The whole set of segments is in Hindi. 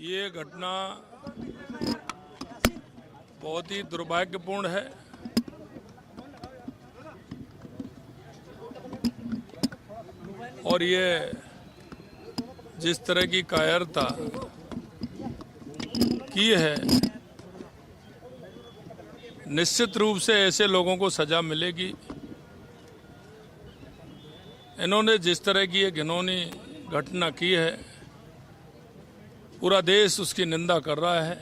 ये घटना बहुत ही दुर्भाग्यपूर्ण है। और ये जिस तरह की कायरता की है, निश्चित रूप से ऐसे लोगों को सजा मिलेगी। इन्होंने जिस तरह की एक घिनौनी घटना की है, पूरा देश उसकी निंदा कर रहा है।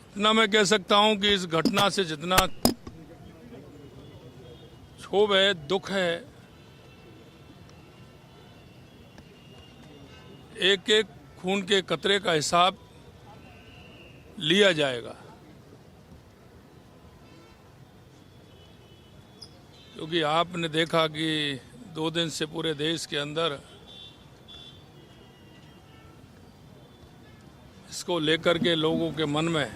इतना मैं कह सकता हूं कि इस घटना से जितना क्षोभ है, दुख है, एक एक खून के कतरे का हिसाब लिया जाएगा, क्योंकि आपने देखा कि 2 दिन से पूरे देश के अंदर इसको लेकर के लोगों के मन में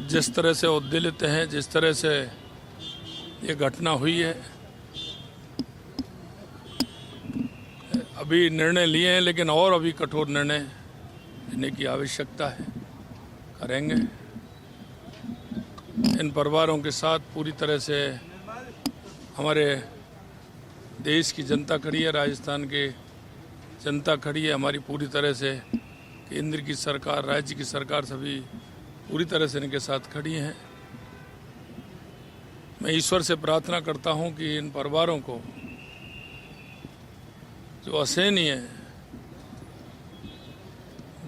जिस तरह से उद्वेलित हैं, जिस तरह से ये घटना हुई है, अभी निर्णय लिए हैं, लेकिन और अभी कठोर निर्णय लेने की आवश्यकता है, करेंगे। इन परिवारों के साथ पूरी तरह से हमारे देश की जनता खड़ी है, राजस्थान की जनता खड़ी है, हमारी पूरी तरह से केंद्र की सरकार, राज्य की सरकार सभी पूरी तरह से इनके साथ खड़ी हैं। मैं ईश्वर से प्रार्थना करता हूं कि इन परिवारों को जो असहनीय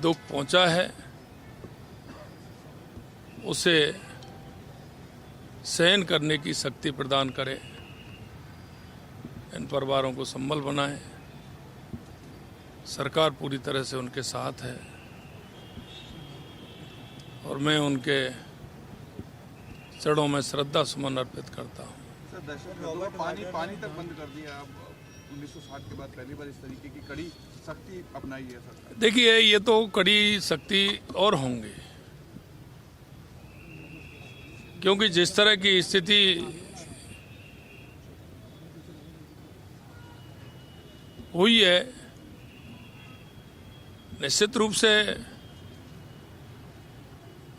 दुख पहुंचा है, उसे सहन करने की शक्ति प्रदान करे, इन परिवारों को संबल बनाए। सरकार पूरी तरह से उनके साथ है और मैं उनके चरणों में श्रद्धा सुमन अर्पित करता हूँ। सर, दहशत पानी तक बंद कर दिया। अब 1960 के बाद पहली बार इस तरीके की कड़ी सख्ती अपनाई है सरकार। देखिए, ये तो कड़ी सख्ती और होंगी, क्योंकि जिस तरह की स्थिति हुई है, निश्चित रूप से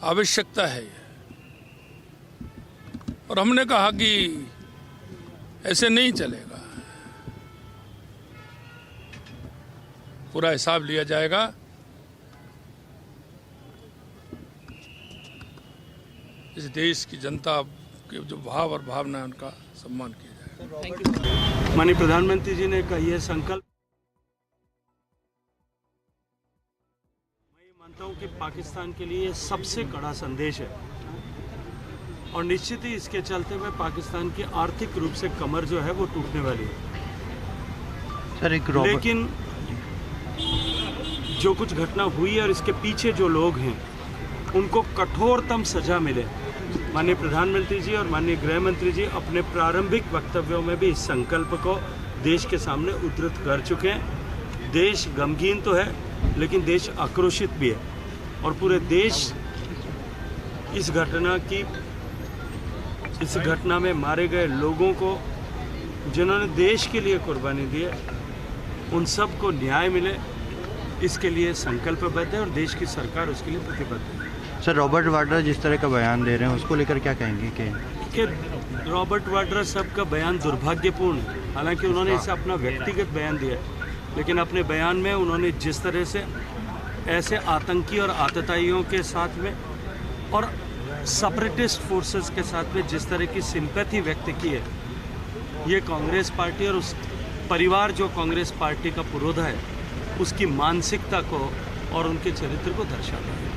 आवश्यकता है। और हमने कहा कि ऐसे नहीं चलेगा, पूरा हिसाब लिया जाएगा। इस देश की जनता के जो भाव और भावना है, उनका सम्मान किया जाएगा। माननीय प्रधानमंत्री जी ने कहा यह संकल्प, मैं ये मानता हूं कि पाकिस्तान के लिए सबसे कड़ा संदेश है और निश्चित ही इसके चलते हुए पाकिस्तान की आर्थिक रूप से कमर जो है वो टूटने वाली है। सर, लेकिन जो कुछ घटना हुई है और इसके पीछे जो लोग हैं, उनको कठोरतम सजा मिले। माननीय प्रधानमंत्री जी और माननीय गृह मंत्री जी अपने प्रारंभिक वक्तव्यों में भी इस संकल्प को देश के सामने उद्धृत कर चुके हैं। देश गमगीन तो है, लेकिन देश आक्रोशित भी है और पूरे देश इस घटना में मारे गए लोगों को, जिन्होंने देश के लिए कुर्बानी दी है, उन सब को न्याय मिले, इसके लिए संकल्पबद्ध है और देश की सरकार उसके लिए प्रतिबद्ध है। सर, रॉबर्ट वाड्रा जिस तरह का बयान दे रहे हैं, उसको लेकर क्या कहेंगे कि रॉबर्ट वाड्रा साहब का बयान दुर्भाग्यपूर्ण है। हालांकि उन्होंने इसे अपना व्यक्तिगत बयान दिया, लेकिन अपने बयान में उन्होंने जिस तरह से ऐसे आतंकी और आतताइयों के साथ में और सेपरेटिस्ट फोर्सेस के साथ में जिस तरह की सिंपैथी व्यक्त की है, ये कांग्रेस पार्टी और उस परिवार जो कांग्रेस पार्टी का पुरोधा है, उसकी मानसिकता को और उनके चरित्र को दर्शाता है।